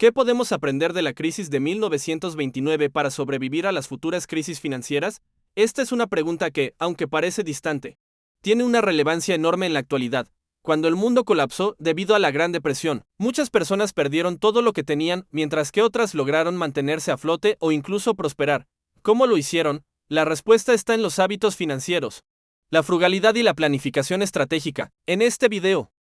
¿Qué podemos aprender de la crisis de 1929 para sobrevivir a las futuras crisis financieras? Esta es una pregunta que, aunque parece distante, tiene una relevancia enorme en la actualidad. Cuando el mundo colapsó debido a la Gran Depresión, muchas personas perdieron todo lo que tenían, mientras que otras lograron mantenerse a flote o incluso prosperar. ¿Cómo lo hicieron? La respuesta está en los hábitos financieros, la frugalidad y la planificación estratégica. En este video,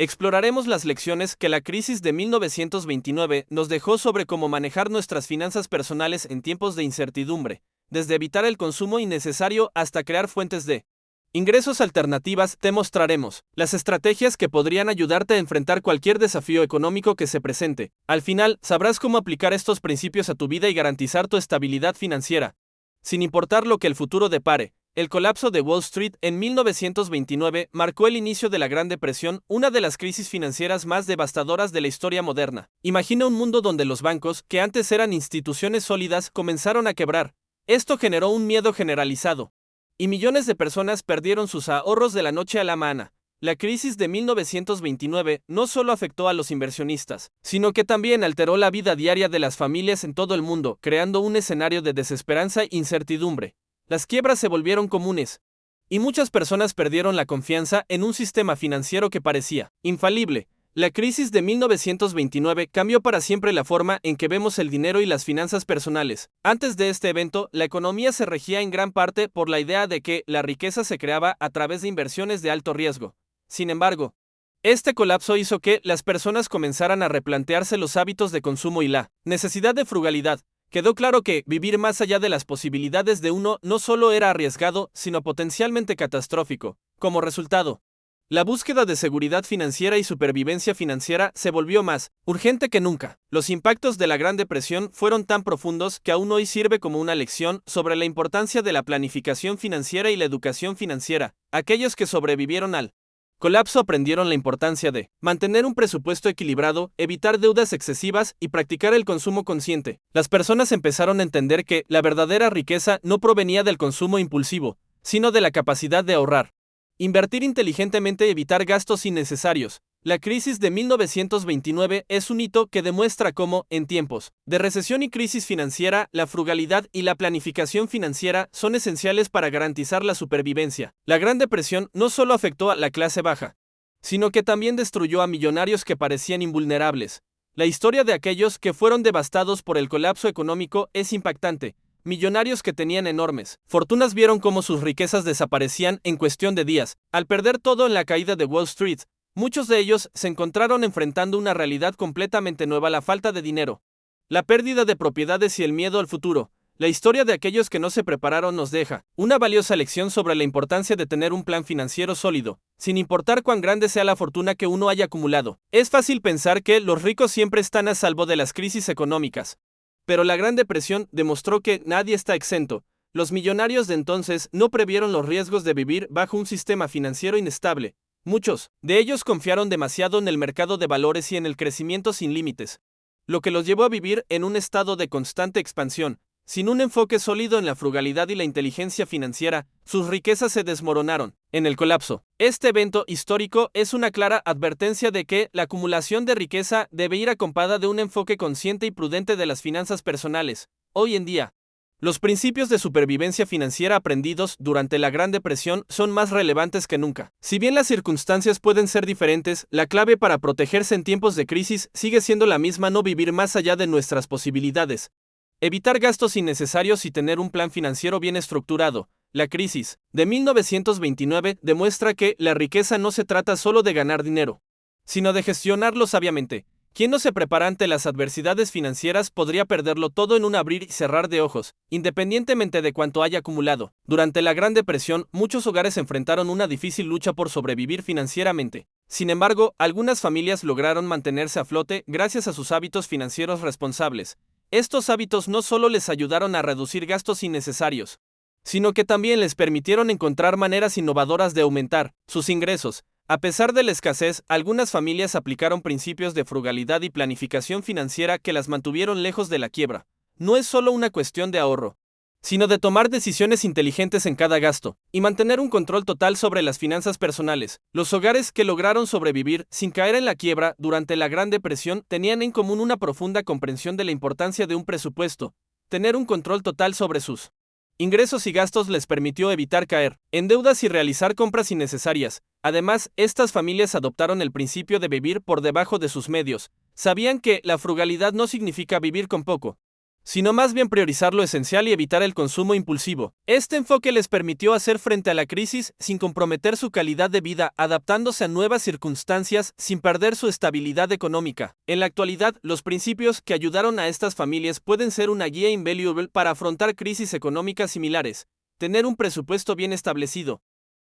exploraremos las lecciones que la crisis de 1929 nos dejó sobre cómo manejar nuestras finanzas personales en tiempos de incertidumbre, desde evitar el consumo innecesario hasta crear fuentes de ingresos alternativas. Te mostraremos las estrategias que podrían ayudarte a enfrentar cualquier desafío económico que se presente. Al final, sabrás cómo aplicar estos principios a tu vida y garantizar tu estabilidad financiera, sin importar lo que el futuro depare. El colapso de Wall Street en 1929 marcó el inicio de la Gran Depresión, una de las crisis financieras más devastadoras de la historia moderna. Imagina un mundo donde los bancos, que antes eran instituciones sólidas, comenzaron a quebrar. Esto generó un miedo generalizado, y millones de personas perdieron sus ahorros de la noche a la mañana. La crisis de 1929 no solo afectó a los inversionistas, sino que también alteró la vida diaria de las familias en todo el mundo, creando un escenario de desesperanza e incertidumbre. Las quiebras se volvieron comunes, y muchas personas perdieron la confianza en un sistema financiero que parecía infalible. La crisis de 1929 cambió para siempre la forma en que vemos el dinero y las finanzas personales. Antes de este evento, la economía se regía en gran parte por la idea de que la riqueza se creaba a través de inversiones de alto riesgo. Sin embargo, este colapso hizo que las personas comenzaran a replantearse los hábitos de consumo y la necesidad de frugalidad. Quedó claro que vivir más allá de las posibilidades de uno no solo era arriesgado, sino potencialmente catastrófico. Como resultado, la búsqueda de seguridad financiera y supervivencia financiera se volvió más urgente que nunca. Los impactos de la Gran Depresión fueron tan profundos que aún hoy sirve como una lección sobre la importancia de la planificación financiera y la educación financiera. Aquellos que sobrevivieron al colapso aprendieron la importancia de mantener un presupuesto equilibrado, evitar deudas excesivas y practicar el consumo consciente. Las personas empezaron a entender que la verdadera riqueza no provenía del consumo impulsivo, sino de la capacidad de ahorrar, invertir inteligentemente y evitar gastos innecesarios. La crisis de 1929 es un hito que demuestra cómo, en tiempos de recesión y crisis financiera, la frugalidad y la planificación financiera son esenciales para garantizar la supervivencia. La Gran Depresión no solo afectó a la clase baja, sino que también destruyó a millonarios que parecían invulnerables. La historia de aquellos que fueron devastados por el colapso económico es impactante. Millonarios que tenían enormes fortunas vieron cómo sus riquezas desaparecían en cuestión de días. Al perder todo en la caída de Wall Street, muchos de ellos se encontraron enfrentando una realidad completamente nueva: la falta de dinero, la pérdida de propiedades y el miedo al futuro. La historia de aquellos que no se prepararon nos deja una valiosa lección sobre la importancia de tener un plan financiero sólido, sin importar cuán grande sea la fortuna que uno haya acumulado. Es fácil pensar que los ricos siempre están a salvo de las crisis económicas, pero la Gran Depresión demostró que nadie está exento. Los millonarios de entonces no previeron los riesgos de vivir bajo un sistema financiero inestable. Muchos de ellos confiaron demasiado en el mercado de valores y en el crecimiento sin límites, lo que los llevó a vivir en un estado de constante expansión. Sin un enfoque sólido en la frugalidad y la inteligencia financiera, sus riquezas se desmoronaron en el colapso. Este evento histórico es una clara advertencia de que la acumulación de riqueza debe ir acompañada de un enfoque consciente y prudente de las finanzas personales. Hoy en día, los principios de supervivencia financiera aprendidos durante la Gran Depresión son más relevantes que nunca. Si bien las circunstancias pueden ser diferentes, la clave para protegerse en tiempos de crisis sigue siendo la misma: no vivir más allá de nuestras posibilidades, evitar gastos innecesarios y tener un plan financiero bien estructurado. La crisis de 1929 demuestra que la riqueza no se trata solo de ganar dinero, sino de gestionarlo sabiamente. Quien no se prepara ante las adversidades financieras podría perderlo todo en un abrir y cerrar de ojos, independientemente de cuánto haya acumulado. Durante la Gran Depresión, muchos hogares enfrentaron una difícil lucha por sobrevivir financieramente. Sin embargo, algunas familias lograron mantenerse a flote gracias a sus hábitos financieros responsables. Estos hábitos no solo les ayudaron a reducir gastos innecesarios, sino que también les permitieron encontrar maneras innovadoras de aumentar sus ingresos. A pesar de la escasez, algunas familias aplicaron principios de frugalidad y planificación financiera que las mantuvieron lejos de la quiebra. No es solo una cuestión de ahorro, sino de tomar decisiones inteligentes en cada gasto, y mantener un control total sobre las finanzas personales. Los hogares que lograron sobrevivir sin caer en la quiebra durante la Gran Depresión tenían en común una profunda comprensión de la importancia de un presupuesto. Tener un control total sobre sus ingresos y gastos les permitió evitar caer en deudas y realizar compras innecesarias. Además, estas familias adoptaron el principio de vivir por debajo de sus medios. Sabían que la frugalidad no significa vivir con poco, sino más bien priorizar lo esencial y evitar el consumo impulsivo. Este enfoque les permitió hacer frente a la crisis sin comprometer su calidad de vida, adaptándose a nuevas circunstancias sin perder su estabilidad económica. En la actualidad, los principios que ayudaron a estas familias pueden ser una guía invaluable para afrontar crisis económicas similares. Tener un presupuesto bien establecido,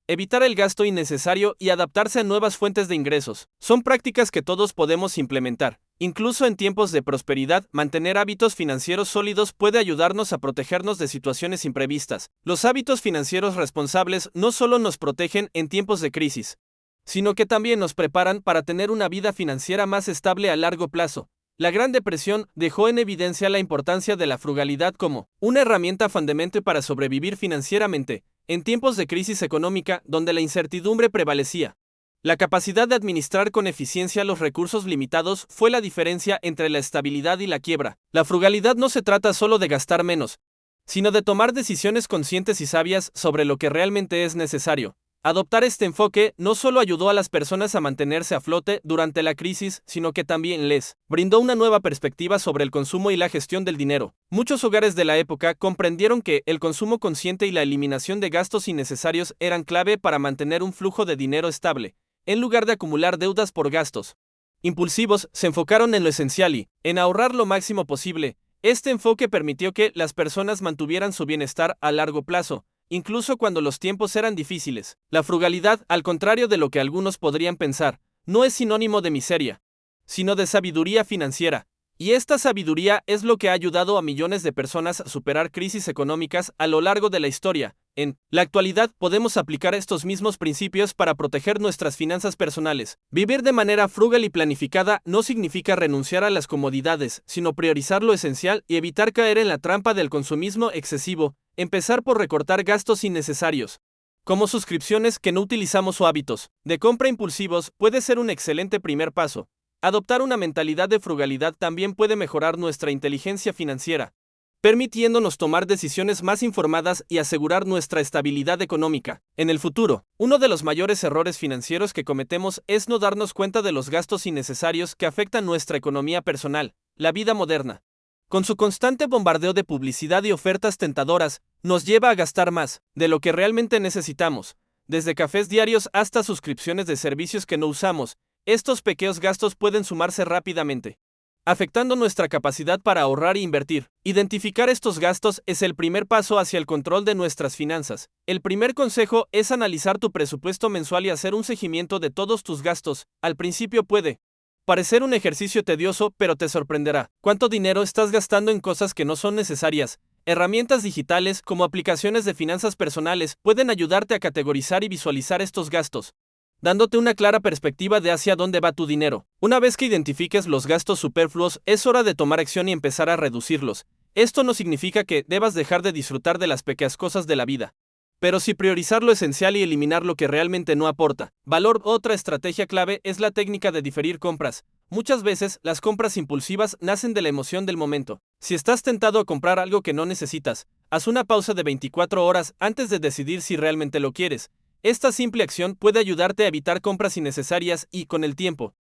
evitar el gasto innecesario y adaptarse a nuevas fuentes de ingresos. Son prácticas que todos podemos implementar. Incluso en tiempos de prosperidad, mantener hábitos financieros sólidos puede ayudarnos a protegernos de situaciones imprevistas. Los hábitos financieros responsables no solo nos protegen en tiempos de crisis, sino que también nos preparan para tener una vida financiera más estable a largo plazo. La Gran Depresión dejó en evidencia la importancia de la frugalidad como una herramienta fundamental para sobrevivir financieramente en tiempos de crisis económica donde la incertidumbre prevalecía. La capacidad de administrar con eficiencia los recursos limitados fue la diferencia entre la estabilidad y la quiebra. La frugalidad no se trata solo de gastar menos, sino de tomar decisiones conscientes y sabias sobre lo que realmente es necesario. Adoptar este enfoque no solo ayudó a las personas a mantenerse a flote durante la crisis, sino que también les brindó una nueva perspectiva sobre el consumo y la gestión del dinero. Muchos hogares de la época comprendieron que el consumo consciente y la eliminación de gastos innecesarios eran clave para mantener un flujo de dinero estable. En lugar de acumular deudas por gastos impulsivos, se enfocaron en lo esencial y en ahorrar lo máximo posible. Este enfoque permitió que las personas mantuvieran su bienestar a largo plazo, incluso cuando los tiempos eran difíciles. La frugalidad, al contrario de lo que algunos podrían pensar, no es sinónimo de miseria, sino de sabiduría financiera. Y esta sabiduría es lo que ha ayudado a millones de personas a superar crisis económicas a lo largo de la historia. En la actualidad podemos aplicar estos mismos principios para proteger nuestras finanzas personales. Vivir de manera frugal y planificada no significa renunciar a las comodidades, sino priorizar lo esencial y evitar caer en la trampa del consumismo excesivo. Empezar por recortar gastos innecesarios, como suscripciones que no utilizamos o hábitos de compra impulsivos, puede ser un excelente primer paso. Adoptar una mentalidad de frugalidad también puede mejorar nuestra inteligencia financiera, permitiéndonos tomar decisiones más informadas y asegurar nuestra estabilidad económica. En el futuro, uno de los mayores errores financieros que cometemos es no darnos cuenta de los gastos innecesarios que afectan nuestra economía personal. La vida moderna, con su constante bombardeo de publicidad y ofertas tentadoras, nos lleva a gastar más de lo que realmente necesitamos. Desde cafés diarios hasta suscripciones de servicios que no usamos, estos pequeños gastos pueden sumarse rápidamente, afectando nuestra capacidad para ahorrar e invertir. Identificar estos gastos es el primer paso hacia el control de nuestras finanzas. El primer consejo es analizar tu presupuesto mensual y hacer un seguimiento de todos tus gastos. Al principio puede parecer un ejercicio tedioso, pero te sorprenderá cuánto dinero estás gastando en cosas que no son necesarias. Herramientas digitales como aplicaciones de finanzas personales pueden ayudarte a categorizar y visualizar estos gastos, dándote una clara perspectiva de hacia dónde va tu dinero. Una vez que identifiques los gastos superfluos, es hora de tomar acción y empezar a reducirlos. Esto no significa que debas dejar de disfrutar de las pequeñas cosas de la vida, pero sí priorizar lo esencial y eliminar lo que realmente no aporta valor. Otra estrategia clave es la técnica de diferir compras. Muchas veces, las compras impulsivas nacen de la emoción del momento. Si estás tentado a comprar algo que no necesitas, haz una pausa de 24 horas antes de decidir si realmente lo quieres. Esta simple acción puede ayudarte a evitar compras innecesarias y, con el tiempo,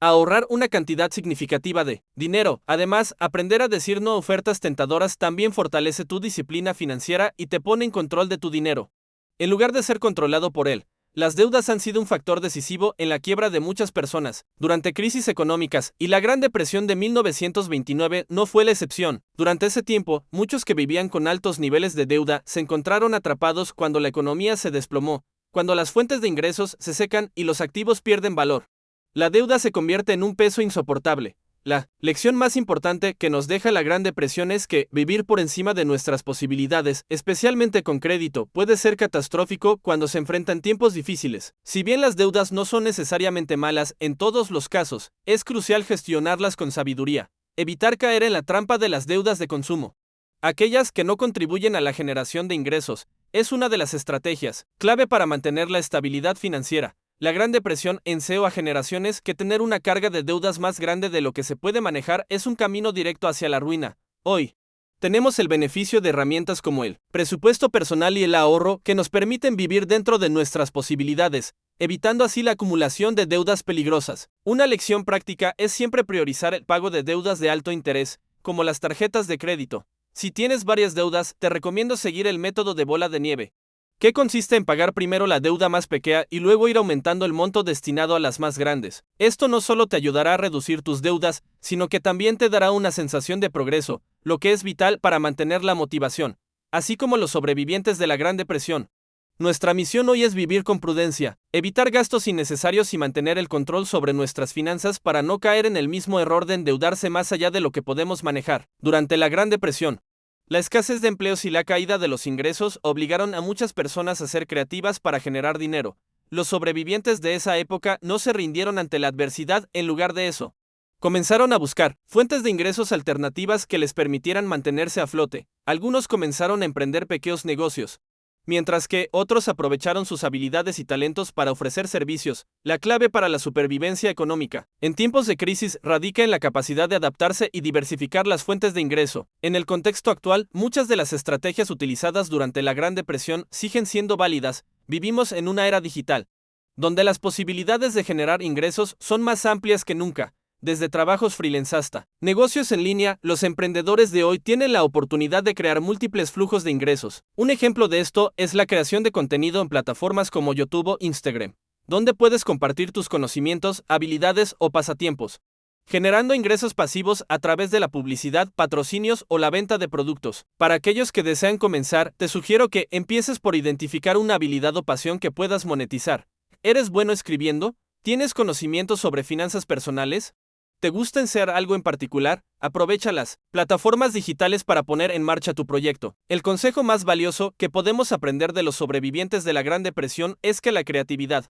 a ahorrar una cantidad significativa de dinero. Además, aprender a decir no a ofertas tentadoras también fortalece tu disciplina financiera y te pone en control de tu dinero, en lugar de ser controlado por él. Las deudas han sido un factor decisivo en la quiebra de muchas personas durante crisis económicas, y la Gran Depresión de 1929 no fue la excepción. Durante ese tiempo, muchos que vivían con altos niveles de deuda se encontraron atrapados cuando la economía se desplomó, cuando las fuentes de ingresos se secan y los activos pierden valor. La deuda se convierte en un peso insoportable. La lección más importante que nos deja la Gran Depresión es que vivir por encima de nuestras posibilidades, especialmente con crédito, puede ser catastrófico cuando se enfrentan tiempos difíciles. Si bien las deudas no son necesariamente malas en todos los casos, es crucial gestionarlas con sabiduría, evitar caer en la trampa de las deudas de consumo aquellas que no contribuyen a la generación de ingresos. Es una de las estrategias clave para mantener la estabilidad financiera. La Gran Depresión enseñó a generaciones que tener una carga de deudas más grande de lo que se puede manejar es un camino directo hacia la ruina. Hoy, tenemos el beneficio de herramientas como el presupuesto personal y el ahorro que nos permiten vivir dentro de nuestras posibilidades, evitando así la acumulación de deudas peligrosas. Una lección práctica es siempre priorizar el pago de deudas de alto interés, como las tarjetas de crédito. Si tienes varias deudas, te recomiendo seguir el método de bola de nieve, que consiste en pagar primero la deuda más pequeña y luego ir aumentando el monto destinado a las más grandes. Esto no solo te ayudará a reducir tus deudas, sino que también te dará una sensación de progreso, lo que es vital para mantener la motivación, así como los sobrevivientes de la Gran Depresión. Nuestra misión hoy es vivir con prudencia, evitar gastos innecesarios y mantener el control sobre nuestras finanzas para no caer en el mismo error de endeudarse más allá de lo que podemos manejar. Durante la Gran Depresión, la escasez de empleos y la caída de los ingresos obligaron a muchas personas a ser creativas para generar dinero. Los sobrevivientes de esa época no se rindieron ante la adversidad, en lugar de eso, comenzaron a buscar fuentes de ingresos alternativas que les permitieran mantenerse a flote. Algunos comenzaron a emprender pequeños negocios, mientras que otros aprovecharon sus habilidades y talentos para ofrecer servicios. La clave para la supervivencia económica en tiempos de crisis radica en la capacidad de adaptarse y diversificar las fuentes de ingreso. En el contexto actual, muchas de las estrategias utilizadas durante la Gran Depresión siguen siendo válidas. Vivimos en una era digital, donde las posibilidades de generar ingresos son más amplias que nunca. Desde trabajos freelance hasta negocios en línea, los emprendedores de hoy tienen la oportunidad de crear múltiples flujos de ingresos. Un ejemplo de esto es la creación de contenido en plataformas como YouTube o Instagram, donde puedes compartir tus conocimientos, habilidades o pasatiempos, generando ingresos pasivos a través de la publicidad, patrocinios o la venta de productos. Para aquellos que desean comenzar, te sugiero que empieces por identificar una habilidad o pasión que puedas monetizar. ¿Eres bueno escribiendo? ¿Tienes conocimientos sobre finanzas personales? ¿Te gusta hacer algo en particular? Aprovecha las plataformas digitales para poner en marcha tu proyecto. El consejo más valioso que podemos aprender de los sobrevivientes de la Gran Depresión es que la creatividad,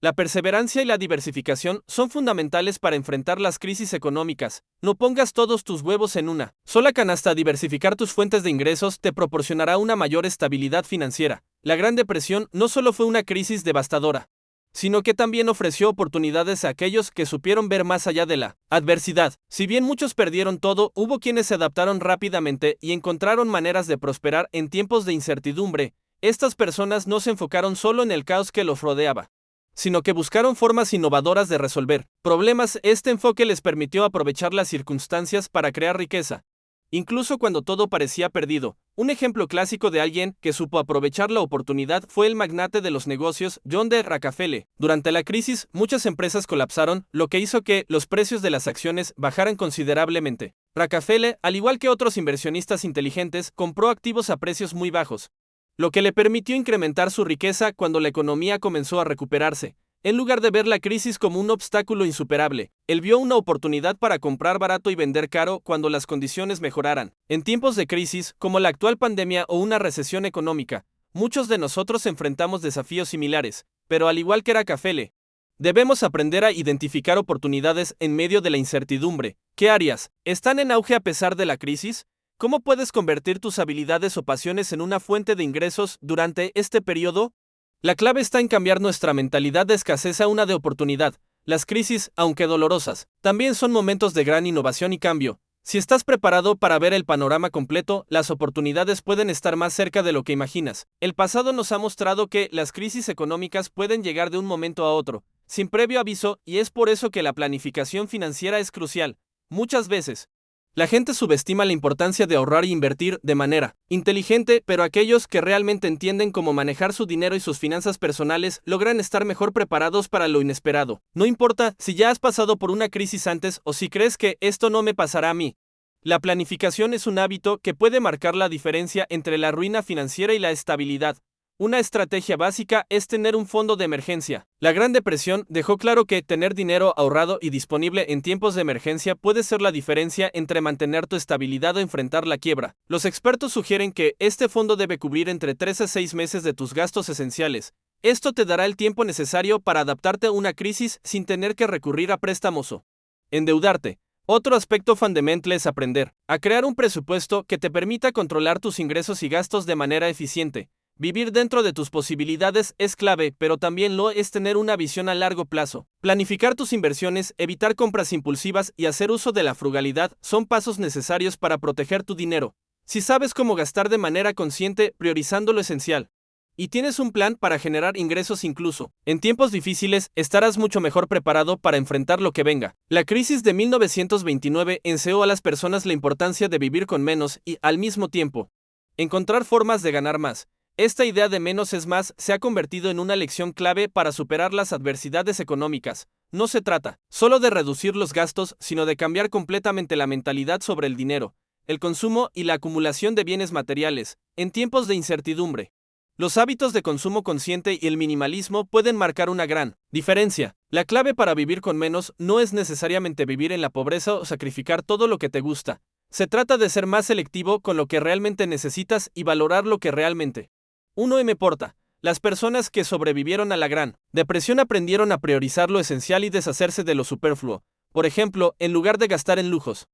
la perseverancia y la diversificación son fundamentales para enfrentar las crisis económicas. No pongas todos tus huevos en una sola canasta. Diversificar tus fuentes de ingresos te proporcionará una mayor estabilidad financiera. La Gran Depresión no solo fue una crisis devastadora, sino que también ofreció oportunidades a aquellos que supieron ver más allá de la adversidad. Si bien muchos perdieron todo, hubo quienes se adaptaron rápidamente y encontraron maneras de prosperar en tiempos de incertidumbre. Estas personas no se enfocaron solo en el caos que los rodeaba, sino que buscaron formas innovadoras de resolver problemas. Este enfoque les permitió aprovechar las circunstancias para crear riqueza, incluso cuando todo parecía perdido. Un ejemplo clásico de alguien que supo aprovechar la oportunidad fue el magnate de los negocios John D. Rockefeller. Durante la crisis, muchas empresas colapsaron, lo que hizo que los precios de las acciones bajaran considerablemente. Rockefeller, al igual que otros inversionistas inteligentes, compró activos a precios muy bajos, lo que le permitió incrementar su riqueza cuando la economía comenzó a recuperarse. En lugar de ver la crisis como un obstáculo insuperable, él vio una oportunidad para comprar barato y vender caro cuando las condiciones mejoraran. En tiempos de crisis, como la actual pandemia o una recesión económica, muchos de nosotros enfrentamos desafíos similares, pero al igual que Rockefeller, debemos aprender a identificar oportunidades en medio de la incertidumbre. ¿Qué áreas están en auge a pesar de la crisis? ¿Cómo puedes convertir tus habilidades o pasiones en una fuente de ingresos durante este periodo? La clave está en cambiar nuestra mentalidad de escasez a una de oportunidad. Las crisis, aunque dolorosas, también son momentos de gran innovación y cambio. Si estás preparado para ver el panorama completo, las oportunidades pueden estar más cerca de lo que imaginas. El pasado nos ha mostrado que las crisis económicas pueden llegar de un momento a otro, sin previo aviso, y es por eso que la planificación financiera es crucial. Muchas veces, la gente subestima la importancia de ahorrar e invertir de manera inteligente, pero aquellos que realmente entienden cómo manejar su dinero y sus finanzas personales logran estar mejor preparados para lo inesperado. No importa si ya has pasado por una crisis antes o si crees que esto no me pasará a mí. La planificación es un hábito que puede marcar la diferencia entre la ruina financiera y la estabilidad. Una estrategia básica es tener un fondo de emergencia. La Gran Depresión dejó claro que tener dinero ahorrado y disponible en tiempos de emergencia puede ser la diferencia entre mantener tu estabilidad o enfrentar la quiebra. Los expertos sugieren que este fondo debe cubrir entre 3 a 6 meses de tus gastos esenciales. Esto te dará el tiempo necesario para adaptarte a una crisis sin tener que recurrir a préstamos o endeudarte. Otro aspecto fundamental es aprender a crear un presupuesto que te permita controlar tus ingresos y gastos de manera eficiente. Vivir dentro de tus posibilidades es clave, pero también lo es tener una visión a largo plazo. Planificar tus inversiones, evitar compras impulsivas y hacer uso de la frugalidad son pasos necesarios para proteger tu dinero. Si sabes cómo gastar de manera consciente, priorizando lo esencial, y tienes un plan para generar ingresos incluso en tiempos difíciles, estarás mucho mejor preparado para enfrentar lo que venga. La crisis de 1929 enseñó a las personas la importancia de vivir con menos y, al mismo tiempo, encontrar formas de ganar más. Esta idea de menos es más se ha convertido en una lección clave para superar las adversidades económicas. No se trata solo de reducir los gastos, sino de cambiar completamente la mentalidad sobre el dinero, el consumo y la acumulación de bienes materiales, en tiempos de incertidumbre. Los hábitos de consumo consciente y el minimalismo pueden marcar una gran diferencia. La clave para vivir con menos no es necesariamente vivir en la pobreza o sacrificar todo lo que te gusta. Se trata de ser más selectivo con lo que realmente necesitas y valorar lo que realmente 1M porta. Las personas que sobrevivieron a la Gran Depresión aprendieron a priorizar lo esencial y deshacerse de lo superfluo. Por ejemplo, en lugar de gastar en lujos,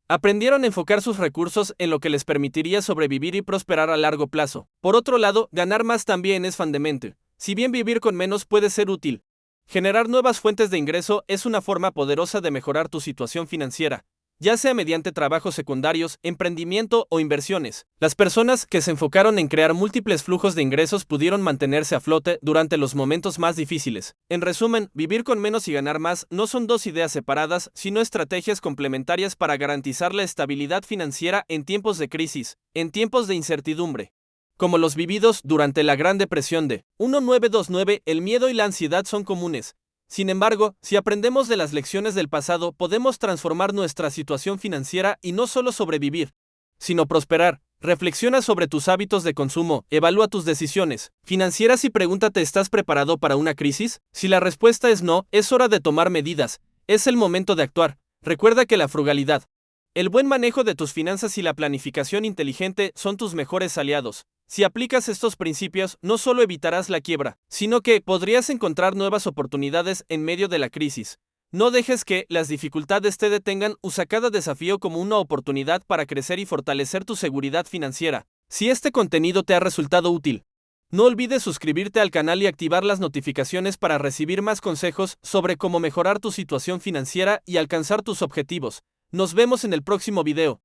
aprendieron a enfocar sus recursos en lo que les permitiría sobrevivir y prosperar a largo plazo. Por otro lado, ganar más también es fundamental. Si bien vivir con menos puede ser útil, generar nuevas fuentes de ingreso es una forma poderosa de mejorar tu situación financiera, ya sea mediante trabajos secundarios, emprendimiento o inversiones. Las personas que se enfocaron en crear múltiples flujos de ingresos pudieron mantenerse a flote durante los momentos más difíciles. En resumen, vivir con menos y ganar más no son dos ideas separadas, sino estrategias complementarias para garantizar la estabilidad financiera en tiempos de crisis, en tiempos de incertidumbre, como los vividos durante la Gran Depresión de 1929. El miedo y la ansiedad son comunes. Sin embargo, si aprendemos de las lecciones del pasado, podemos transformar nuestra situación financiera y no solo sobrevivir, sino prosperar. Reflexiona sobre tus hábitos de consumo, evalúa tus decisiones financieras y pregúntate: ¿estás preparado para una crisis? Si la respuesta es no, es hora de tomar medidas. Es el momento de actuar. Recuerda que la frugalidad, el buen manejo de tus finanzas y la planificación inteligente son tus mejores aliados. Si aplicas estos principios, no solo evitarás la quiebra, sino que podrías encontrar nuevas oportunidades en medio de la crisis. No dejes que las dificultades te detengan. Usa cada desafío como una oportunidad para crecer y fortalecer tu seguridad financiera. Si este contenido te ha resultado útil, no olvides suscribirte al canal y activar las notificaciones para recibir más consejos sobre cómo mejorar tu situación financiera y alcanzar tus objetivos. Nos vemos en el próximo video.